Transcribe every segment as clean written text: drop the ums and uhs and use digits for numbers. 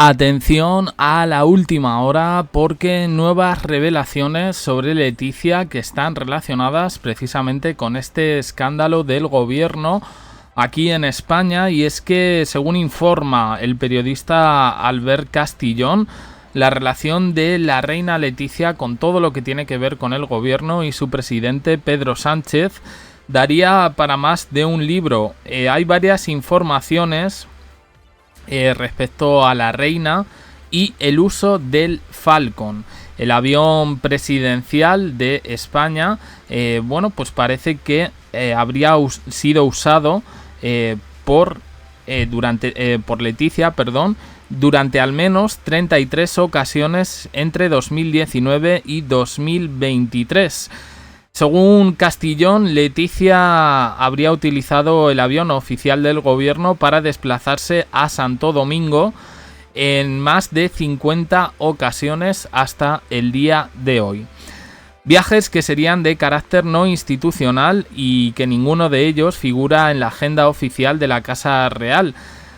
Atención a la última hora porque nuevas revelaciones sobre Leticia que están relacionadas precisamente con este escándalo del gobierno aquí en España, y es que, según informa el periodista Albert Castillón, la relación de la reina Leticia con todo lo que tiene que ver con el gobierno y su presidente Pedro Sánchez daría para más de un libro. Hay varias informaciones respecto a la reina y el uso del Falcon, el avión presidencial de España. Pues parece que habría sido usado por Leticia, durante al menos 33 ocasiones entre 2019 y 2023. Según Castillón, Leticia habría utilizado el avión oficial del gobierno para desplazarse a Santo Domingo en más de 50 ocasiones hasta el día de hoy. Viajes que serían de carácter no institucional y que ninguno de ellos figura en la agenda oficial de la Casa Real.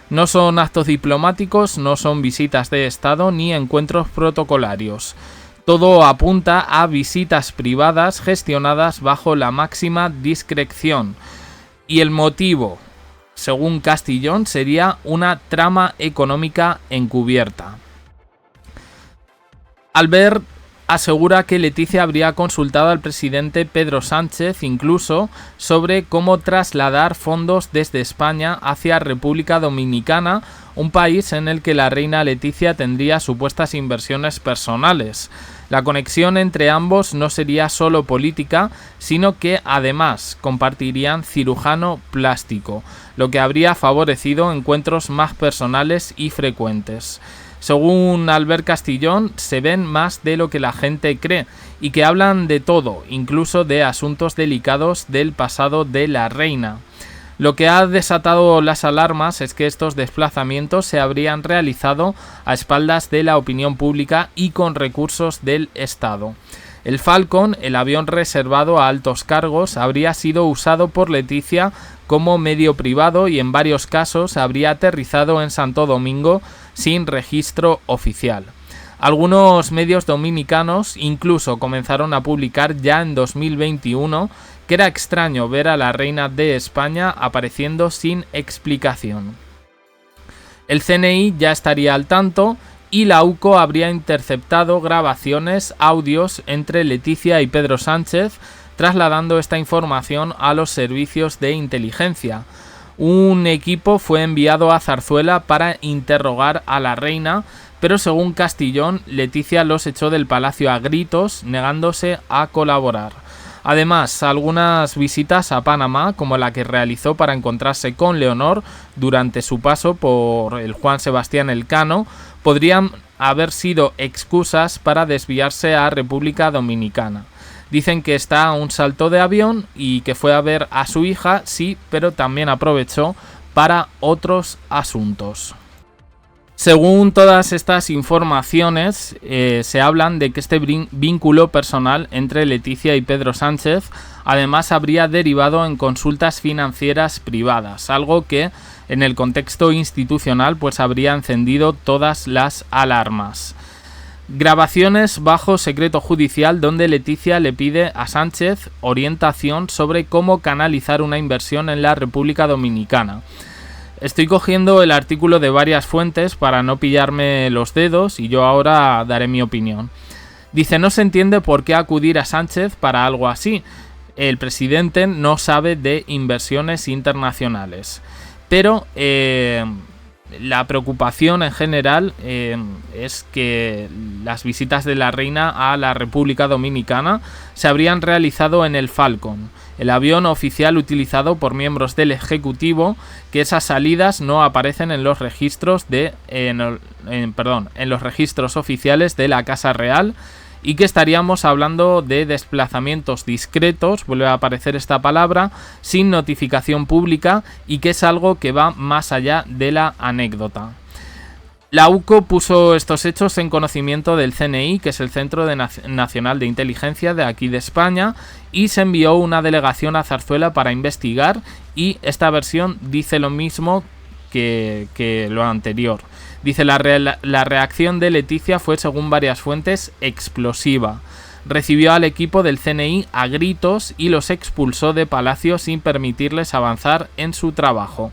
No son actos diplomáticos, no son visitas de Estado ni encuentros protocolarios. Todo apunta a visitas privadas gestionadas bajo la máxima discreción. Y el motivo, según Castillón, sería una trama económica encubierta. Albert asegura que Leticia habría consultado al presidente Pedro Sánchez incluso sobre cómo trasladar fondos desde España hacia República Dominicana, un país en el que la reina Leticia tendría supuestas inversiones personales. La conexión entre ambos no sería solo política, sino que además compartirían cirujano plástico, lo que habría favorecido encuentros más personales y frecuentes. Según Albert Castillón, se ven más de lo que la gente cree y que hablan de todo, incluso de asuntos delicados del pasado de la reina. Lo que ha desatado las alarmas es que estos desplazamientos se habrían realizado a espaldas de la opinión pública y con recursos del Estado. El Falcon, el avión reservado a altos cargos, habría sido usado por Leticia como medio privado y en varios casos habría aterrizado en Santo Domingo sin registro oficial. Algunos medios dominicanos incluso comenzaron a publicar ya en 2021 que era extraño ver a la reina de España apareciendo sin explicación. El CNI ya estaría al tanto y la UCO habría interceptado grabaciones, audios entre Leticia y Pedro Sánchez, trasladando esta información a los servicios de inteligencia. Un equipo fue enviado a Zarzuela para interrogar a la reina, pero según Castillón, Leticia los echó del palacio a gritos, negándose a colaborar. Además, algunas visitas a Panamá, como la que realizó para encontrarse con Leonor durante su paso por el Juan Sebastián Elcano, podrían haber sido excusas para desviarse a República Dominicana. Dicen que está a un salto de avión y que fue a ver a su hija, sí, pero también aprovechó para otros asuntos. Según todas estas informaciones, se hablan de que este vínculo personal entre Leticia y Pedro Sánchez además habría derivado en consultas financieras privadas, algo que en el contexto institucional pues habría encendido todas las alarmas. Grabaciones bajo secreto judicial donde Leticia le pide a Sánchez orientación sobre cómo canalizar una inversión en la República Dominicana. Estoy cogiendo el artículo de varias fuentes para no pillarme los dedos y yo ahora daré mi opinión. Dice: no se entiende por qué acudir a Sánchez para algo así. El presidente no sabe de inversiones internacionales. Pero la preocupación en general es que las visitas de la reina a la República Dominicana se habrían realizado en el Falcon, el avión oficial utilizado por miembros del Ejecutivo, que esas salidas no aparecen en los registros en los registros oficiales de la Casa Real, y que estaríamos hablando de desplazamientos discretos, vuelve a aparecer esta palabra, sin notificación pública, y que es algo que va más allá de la anécdota. La UCO puso estos hechos en conocimiento del CNI, que es el Centro Nacional de Inteligencia de aquí de España, y se envió una delegación a Zarzuela para investigar, y esta versión dice lo mismo que lo anterior. Dice, la reacción de Leticia fue, según varias fuentes, explosiva. Recibió al equipo del CNI a gritos y los expulsó de Palacio sin permitirles avanzar en su trabajo.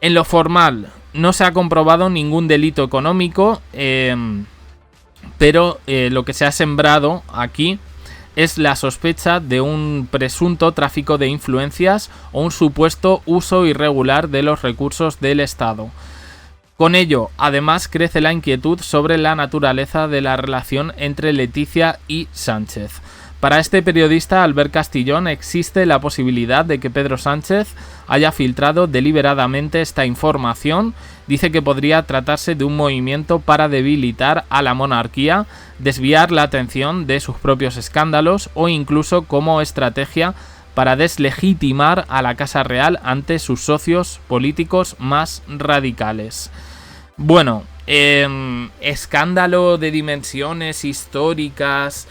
En lo formal, no se ha comprobado ningún delito económico, pero lo que se ha sembrado aquí es la sospecha de un presunto tráfico de influencias o un supuesto uso irregular de los recursos del Estado. Con ello, además, crece la inquietud sobre la naturaleza de la relación entre Leticia y Sánchez. Para este periodista, Albert Castillón, existe la posibilidad de que Pedro Sánchez haya filtrado deliberadamente esta información. Dice que podría tratarse de un movimiento para debilitar a la monarquía, desviar la atención de sus propios escándalos o incluso como estrategia para deslegitimar a la Casa Real ante sus socios políticos más radicales. Bueno, escándalo de dimensiones históricas,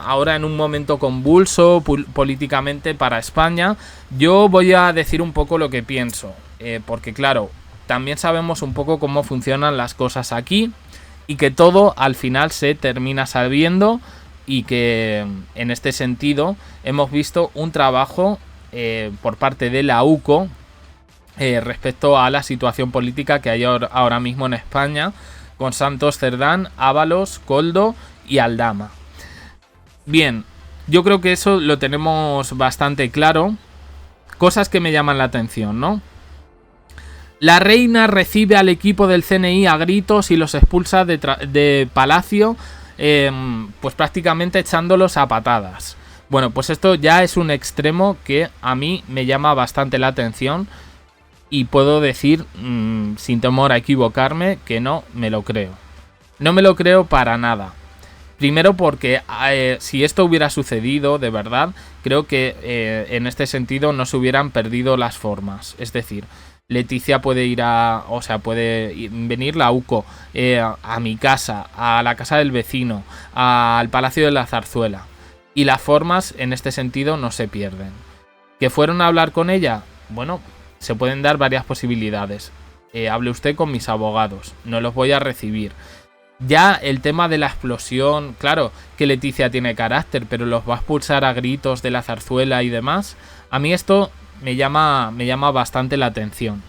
ahora en un momento convulso políticamente para España. Yo voy a decir un poco lo que pienso, porque claro, también sabemos un poco cómo funcionan las cosas aquí y que todo al final se termina sabiendo, y que en este sentido hemos visto un trabajo por parte de la UCO respecto a la situación política que hay ahora mismo en España, con Santos Cerdán, Ábalos, Koldo y Aldama. Bien, yo creo que eso lo tenemos bastante claro. Cosas que me llaman la atención, ¿no? La reina recibe al equipo del CNI a gritos y los expulsa de Palacio, pues prácticamente echándolos a patadas. Bueno, pues esto ya es un extremo que a mí me llama bastante la atención. Y puedo decir, sin temor a equivocarme, que no me lo creo. No me lo creo para nada. Primero porque si esto hubiera sucedido de verdad, creo que en este sentido no se hubieran perdido las formas. Es decir, Leticia puede puede venir la UCO a mi casa, a la casa del vecino, al Palacio de la Zarzuela. Y las formas en este sentido no se pierden. ¿Que fueron a hablar con ella? Bueno, se pueden dar varias posibilidades. Hable usted con mis abogados, no los voy a recibir. Ya el tema de la explosión, claro que Leticia tiene carácter, pero los va a expulsar a gritos de la Zarzuela y demás. A mí esto me llama bastante la atención.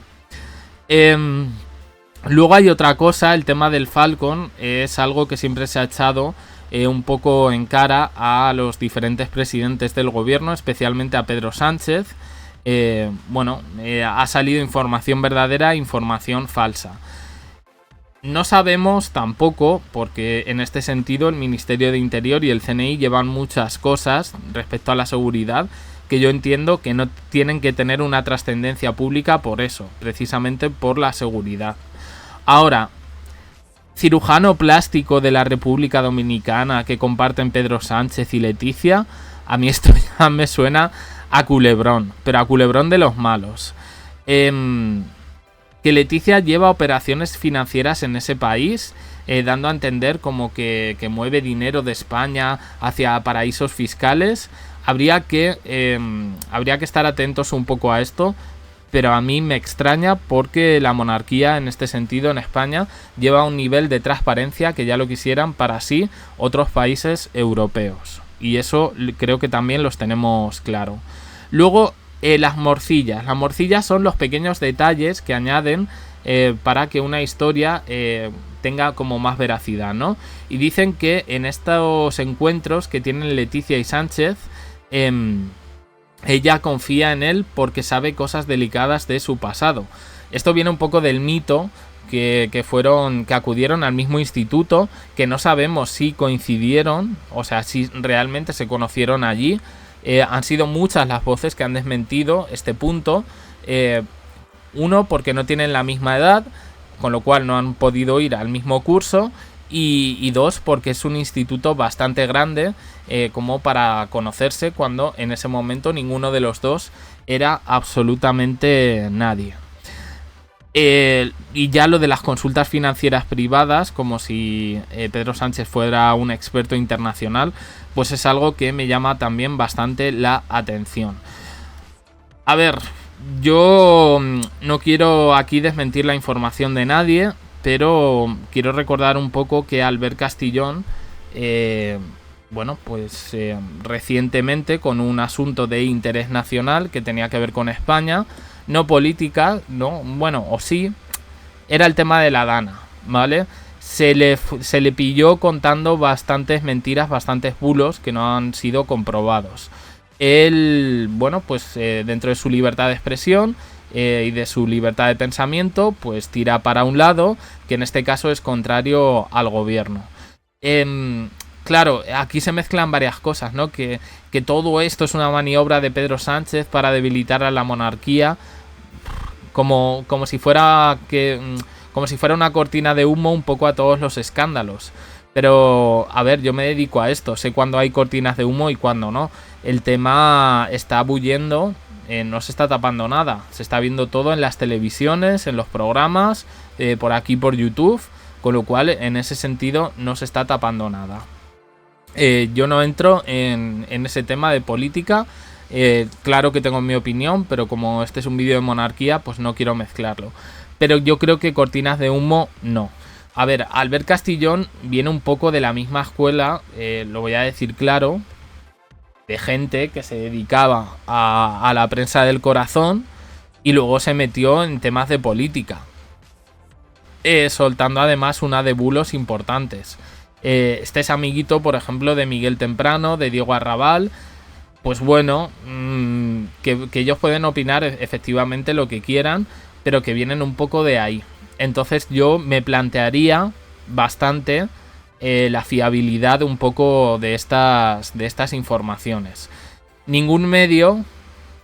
Luego hay otra cosa, el tema del Falcon es algo que siempre se ha echado un poco en cara a los diferentes presidentes del gobierno, especialmente a Pedro Sánchez. Ha salido información verdadera e información falsa. No sabemos tampoco, porque en este sentido el Ministerio de Interior y el CNI llevan muchas cosas respecto a la seguridad que yo entiendo que no tienen que tener una trascendencia pública por eso, precisamente por la seguridad. Ahora, cirujano plástico de la República Dominicana que comparten Pedro Sánchez y Leticia, a mí esto ya me suena a culebrón, pero a culebrón de los malos. Que Leticia lleva operaciones financieras en ese país, dando a entender como que mueve dinero de España hacia paraísos fiscales. Habría que estar atentos un poco a esto, pero a mí me extraña porque la monarquía en este sentido en España lleva un nivel de transparencia que ya lo quisieran para sí otros países europeos. Y eso creo que también los tenemos claro. Luego, las morcillas. Las morcillas son los pequeños detalles que añaden para que una historia tenga como más veracidad, ¿no? Y dicen que en estos encuentros que tienen Leticia y Sánchez, ella confía en él porque sabe cosas delicadas de su pasado. Esto viene un poco del mito que acudieron al mismo instituto, que no sabemos si coincidieron, o sea, si realmente se conocieron allí. Han sido muchas las voces que han desmentido este punto. Uno, porque no tienen la misma edad, con lo cual no han podido ir al mismo curso. Y dos, porque es un instituto bastante grande como para conocerse, cuando en ese momento ninguno de los dos era absolutamente nadie. Y ya lo de las consultas financieras privadas, como si Pedro Sánchez fuera un experto internacional, pues es algo que me llama también bastante la atención. A ver, yo no quiero aquí desmentir la información de nadie, pero quiero recordar un poco que Albert Castillón, recientemente, con un asunto de interés nacional que tenía que ver con España, no política, no, bueno, o sí, era el tema de la Dana, ¿vale? Se le pilló contando bastantes mentiras, bastantes bulos que no han sido comprobados. Él, dentro de su libertad de expresión y de su libertad de pensamiento, pues tira para un lado, que en este caso es contrario al gobierno. Claro, aquí se mezclan varias cosas, ¿no? Que todo esto es una maniobra de Pedro Sánchez para debilitar a la monarquía, como si fuera una cortina de humo un poco a todos los escándalos. Pero, a ver, yo me dedico a esto, sé cuándo hay cortinas de humo y cuándo no. El tema está bulliendo, no se está tapando nada, se está viendo todo en las televisiones, en los programas, por aquí por YouTube, con lo cual en ese sentido no se está tapando nada. Yo no entro en ese tema de política, claro que tengo mi opinión, pero como este es un vídeo de monarquía, pues no quiero mezclarlo. Pero yo creo que cortinas de humo no. A ver, Albert Castillón viene un poco de la misma escuela, lo voy a decir claro, de gente que se dedicaba a la prensa del corazón y luego se metió en temas de política, soltando además una de bulos importantes. Este es amiguito, por ejemplo, de Miguel Temprano, de Diego Arrabal. Pues bueno, que ellos pueden opinar efectivamente lo que quieran, pero que vienen un poco de ahí. Entonces yo me plantearía bastante la fiabilidad un poco de estas informaciones. Ningún medio,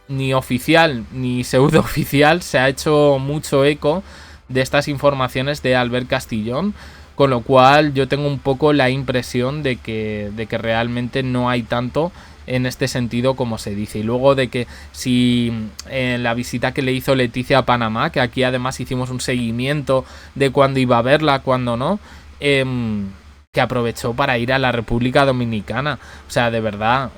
ni oficial ni pseudo oficial, se ha hecho mucho eco de estas informaciones de Albert Castillón, con lo cual yo tengo un poco la impresión de que realmente no hay tanto en este sentido como se dice. Y luego de que si en la visita que le hizo Leticia a Panamá, que aquí además hicimos un seguimiento de cuándo iba a verla, cuándo no, que aprovechó para ir a la República Dominicana. O sea, de verdad,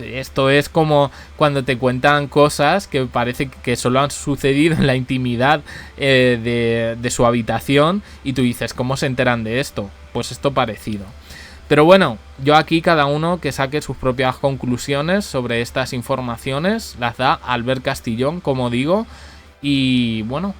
esto es como cuando te cuentan cosas que parece que solo han sucedido en la intimidad de su habitación y tú dices, ¿cómo se enteran de esto? Pues esto parecido. Pero bueno, yo aquí cada uno que saque sus propias conclusiones sobre estas informaciones, las da Albert Castillón, como digo. Y bueno,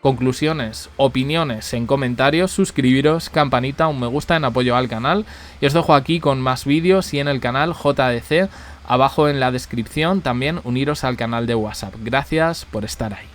conclusiones, opiniones en comentarios, suscribiros, campanita, un me gusta en apoyo al canal. Y os dejo aquí con más vídeos y en el canal JDC, abajo en la descripción también uniros al canal de WhatsApp. Gracias por estar ahí.